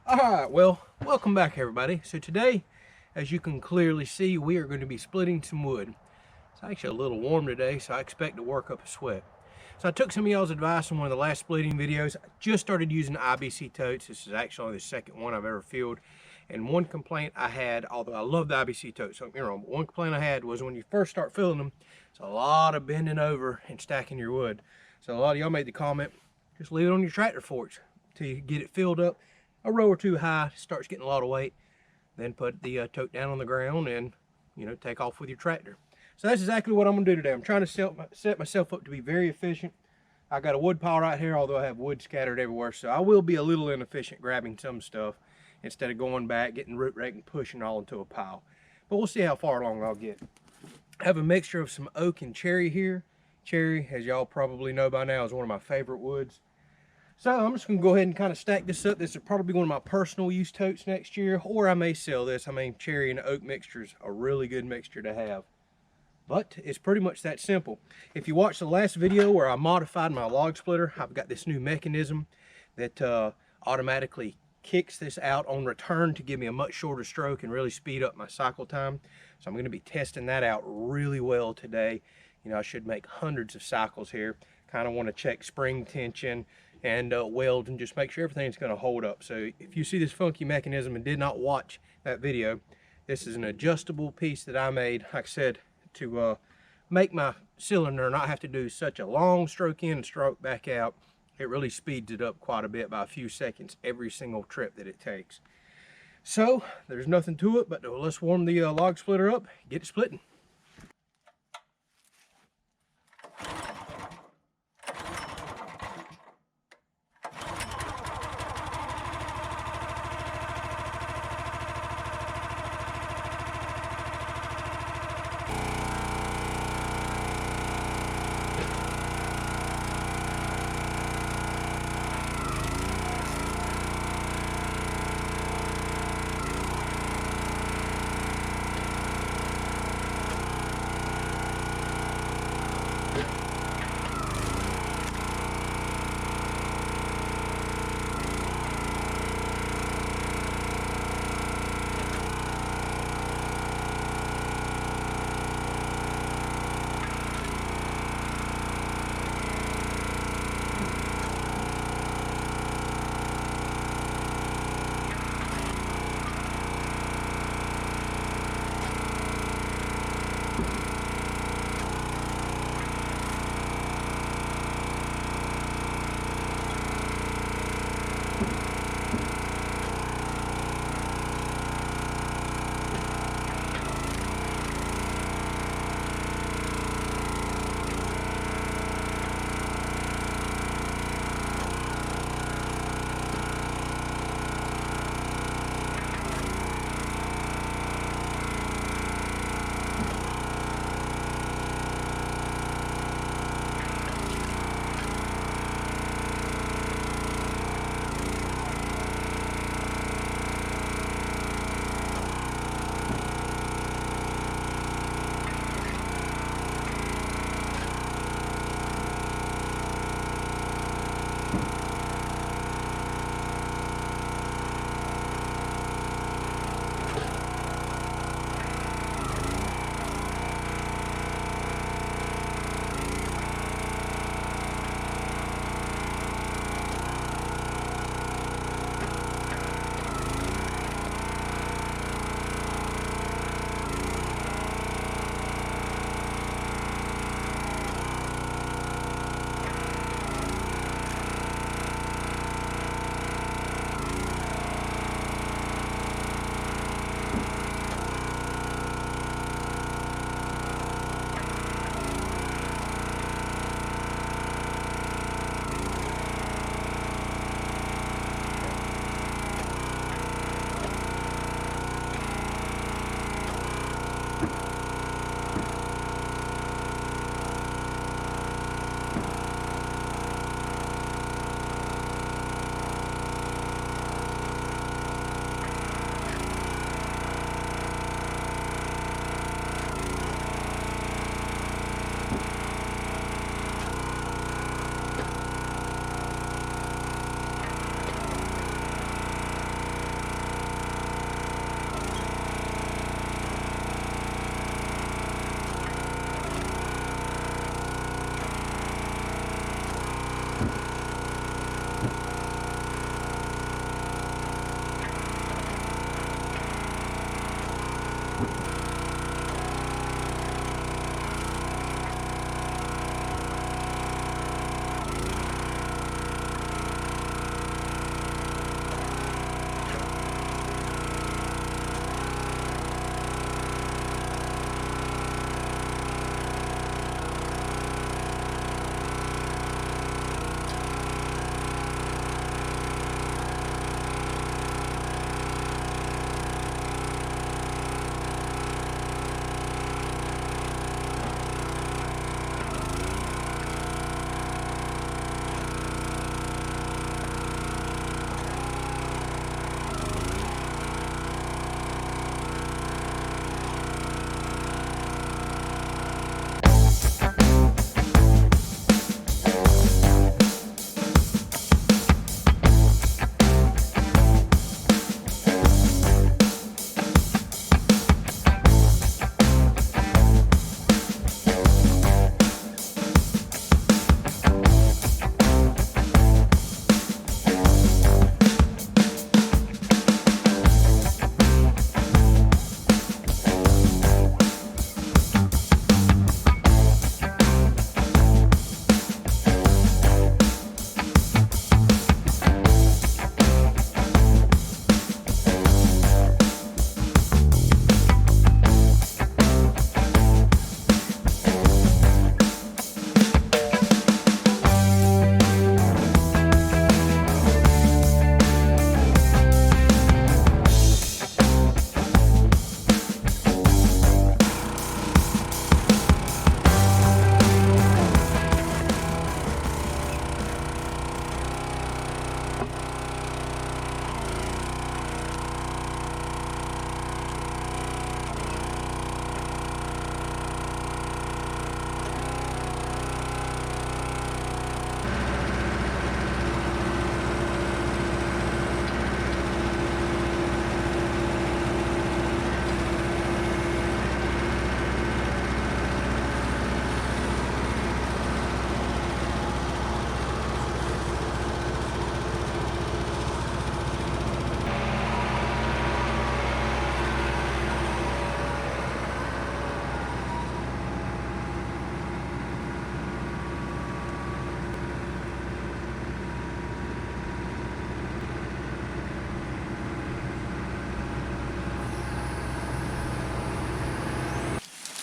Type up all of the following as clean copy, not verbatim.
Alright, well, welcome back everybody. So today, as you can clearly see, we are going to be splitting some wood. It's actually a little warm today, so I expect to work up a sweat. So I took some of y'all's advice on one of the last splitting videos. I just started using the IBC totes. This is actually the second one I've ever filled. And one complaint I had, although I love the IBC totes, don't get me wrong, but one complaint I had was when you first start filling them, it's a lot of bending over and stacking your wood. So a lot of y'all made the comment, just leave it on your tractor forks till you get it filled up a row or two high, starts getting a lot of weight, then put the tote down on the ground and, take off with your tractor. So that's exactly what I'm gonna do today. I'm trying to set myself up to be very efficient. I got a wood pile right here, although I have wood scattered everywhere, so I will be a little inefficient grabbing some stuff instead of going back, getting root rake and pushing all into a pile. But we'll see how far along I'll get. I have a mixture of some oak and cherry here. Cherry, as y'all probably know by now, is one of my favorite woods. So I'm just going to go ahead and kind of stack this up. This is probably one of my personal use totes next year, or I may sell this. I mean, cherry and oak mixture is a really good mixture to have. But it's pretty much that simple. If you watched the last video where I modified my log splitter, I've got this new mechanism that automatically kicks this out on return to give me a much shorter stroke and really speed up my cycle time. So I'm going to be testing that out really well today. I should make hundreds of cycles here. Kind of want to check spring tension and weld and just make sure everything's going to hold up. So if you see this funky mechanism and did not watch that video, this is an adjustable piece that I made, like I said, to make my cylinder not have to do such a long stroke in and stroke back out. It really speeds it up quite a bit by a few seconds every single trip that it takes. So there's nothing to it, but let's warm the log splitter up, get it splitting.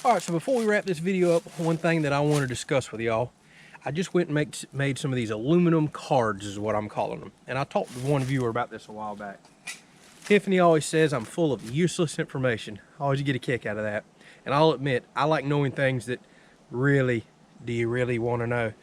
All right, so before we wrap this video up, one thing that I want to discuss with y'all, I just went and made some of these aluminum cards is what I'm calling them. And I talked to one viewer about this a while back. Tiffany always says I'm full of useless information. I always get a kick out of that. And I'll admit, I like knowing things that really, do you really want to know?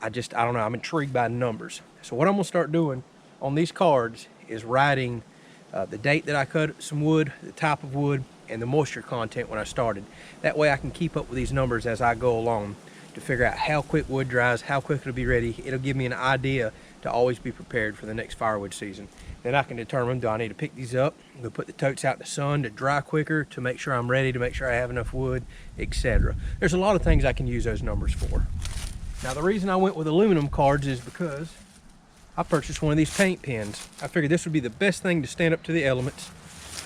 I don't know, I'm intrigued by numbers. So what I'm gonna start doing on these cards is writing the date that I cut some wood, the type of wood, and the moisture content when I started. That way I can keep up with these numbers as I go along to figure out how quick wood dries, how quick it'll be ready. It'll give me an idea to always be prepared for the next firewood season. Then I can determine, do I need to pick these up, go put the totes out in the sun to dry quicker, to make sure I'm ready, to make sure I have enough wood, etc. There's a lot of things I can use those numbers for. Now the reason I went with aluminum cards is because I purchased one of these paint pens. I figured this would be the best thing to stand up to the elements.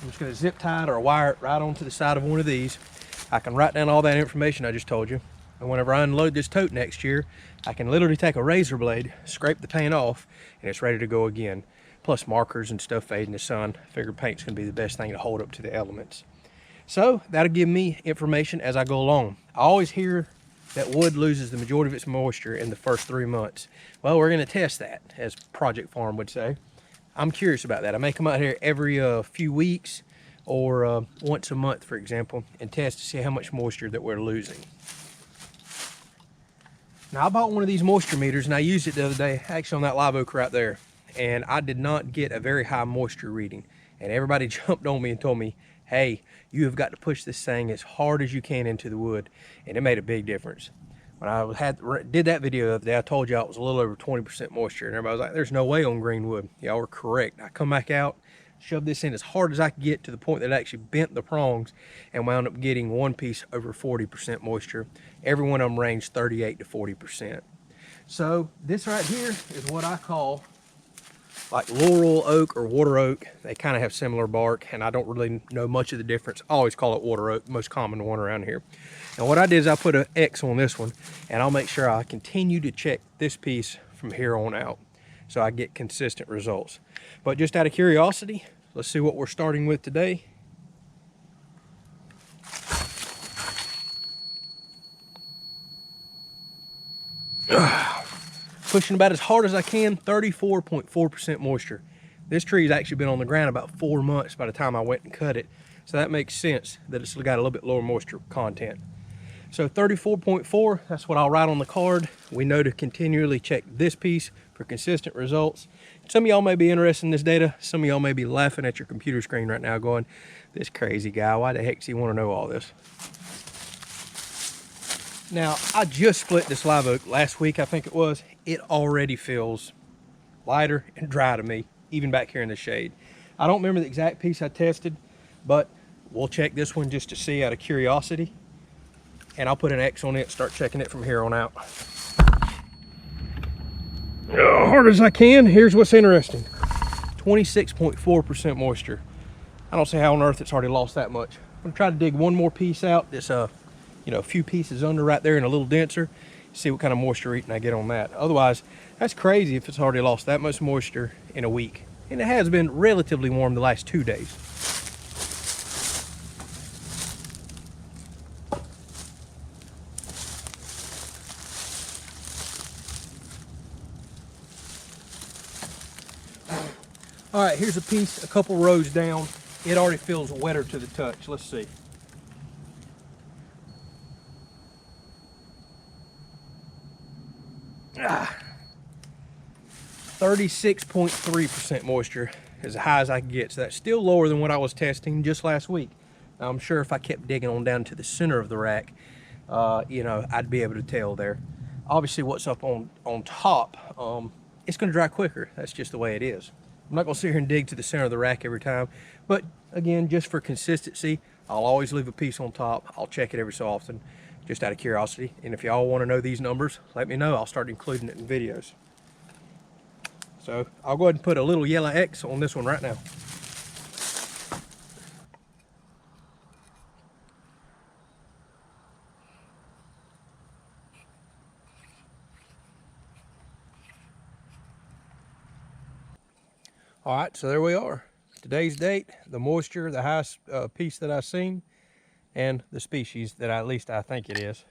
I'm just going to zip tie it or wire it right onto the side of one of these. I can write down all that information I just told you. And whenever I unload this tote next year, I can literally take a razor blade, scrape the paint off, and it's ready to go again. Plus markers and stuff fade in the sun. I figured paint's going to be the best thing to hold up to the elements. So that'll give me information as I go along. I always hear that wood loses the majority of its moisture in the first 3 months. Well, we're going to test that, as Project Farm would say. I'm curious about that. I may come out here every few weeks or once a month, for example, and test to see how much moisture that we're losing. Now, I bought one of these moisture meters and I used it the other day, actually on that live oak right there, and I did not get a very high moisture reading. And everybody jumped on me and told me, hey, you have got to push this thing as hard as you can into the wood, and it made a big difference. When I did that video the other day, I told you it was a little over 20% moisture, and everybody was like, there's no way on green wood. Y'all were correct. I come back out, shoved this in as hard as I could get to the point that it actually bent the prongs, and wound up getting one piece over 40% moisture. Every one of them ranged 38 to 40%. So this right here is what I call like laurel oak or water oak. They kind of have similar bark, and I don't really know much of the difference. I always call it water oak, most common one around here. And what I did is I put an X on this one, and I'll make sure I continue to check this piece from here on out so I get consistent results. But just out of curiosity, let's see what we're starting with today. Pushing about as hard as I can, 34.4% moisture. This tree's actually been on the ground about 4 months by the time I went and cut it. So that makes sense that it's got a little bit lower moisture content. So 34.4, that's what I'll write on the card. We know to continually check this piece for consistent results. Some of y'all may be interested in this data. Some of y'all may be laughing at your computer screen right now going, this crazy guy, why the heck does he want to know all this? Now, I just split this live oak last week, I think it was. It already feels lighter and dry to me, even back here in the shade. I don't remember the exact piece I tested, but we'll check this one just to see out of curiosity. And I'll put an X on it, start checking it from here on out. Hard as I can, here's what's interesting. 26.4% moisture. I don't see how on earth it's already lost that much. I'm gonna try to dig one more piece out, this a few pieces under right there and a little denser, see what kind of moisture reading I get on that. Otherwise, that's crazy if it's already lost that much moisture in a week. And it has been relatively warm the last 2 days. All right, here's a piece a couple rows down. It already feels wetter to the touch. Let's see. Ah, 36.3% moisture is as high as I can get. So that's still lower than what I was testing just last week. Now, I'm sure if I kept digging on down to the center of the rack, I'd be able to tell there. Obviously, what's up on top, it's going to dry quicker. That's just the way it is. I'm not going to sit here and dig to the center of the rack every time. But again, just for consistency, I'll always leave a piece on top. I'll check it every so often, just out of curiosity. And if y'all want to know these numbers, let me know. I'll start including it in videos. So I'll go ahead and put a little yellow X on this one right now. All right, so there we are. Today's date, the moisture, the highest piece that I've seen and the species that at least I think it is.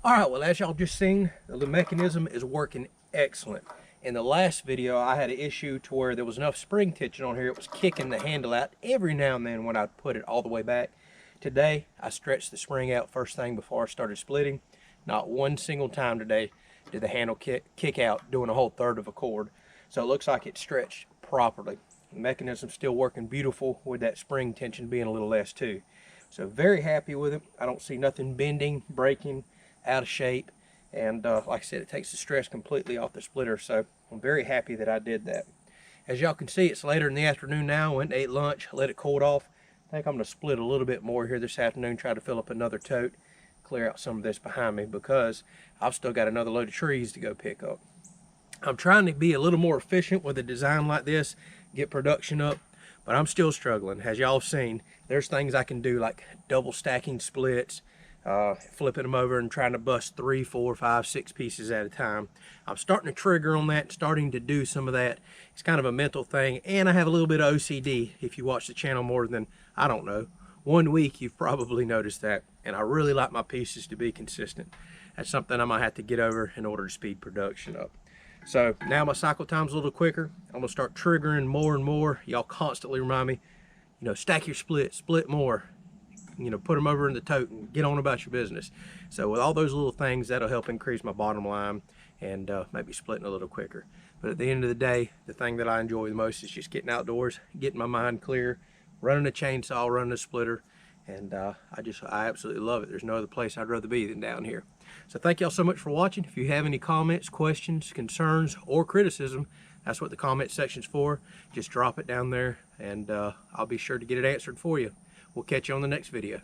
All right, well, as y'all just seen, the mechanism is working excellent. In the last video, I had an issue to where there was enough spring tension on here, it was kicking the handle out every now and then when I put it all the way back. Today, I stretched the spring out first thing before I started splitting. Not one single time today did the handle kick out doing a whole third of a cord. So it looks like it's stretched properly. The mechanism's still working beautiful with that spring tension being a little less too. So very happy with it. I don't see nothing bending, breaking, out of shape, and like I said, it takes the stress completely off the splitter, so I'm very happy that I did that. As y'all can see, it's later in the afternoon now. I went and ate lunch, let it cool off. I think I'm going to split a little bit more here this afternoon, try to fill up another tote, clear out some of this behind me, because I've still got another load of trees to go pick up. I'm trying to be a little more efficient with a design like this, get production up, but I'm still struggling. As y'all have seen, there's things I can do like double stacking splits, flipping them over and trying to bust 3, 4, 5, 6 pieces at a time. I'm starting to trigger on that, starting to do some of that. It's kind of a mental thing, and I have a little bit of OCD. If you watch the channel more than, I don't know, 1 week, you've probably noticed that, and I really like my pieces to be consistent. That's something I might have to get over in order to speed production up. So now my cycle time's a little quicker. I'm gonna start triggering more and more. Y'all constantly remind me, you know, stack your split, split more, you know, put them over in the tote and get on about your business. So with all those little things, that'll help increase my bottom line and maybe splitting a little quicker. But at the end of the day, the thing that I enjoy the most is just getting outdoors, getting my mind clear, running a chainsaw, running a splitter, and I absolutely love it. There's no other place I'd rather be than down here. So thank y'all so much for watching. If you have any comments, questions, concerns, or criticism, that's what the comment section's for. Just drop it down there, and I'll be sure to get it answered for you. We'll catch you on the next video.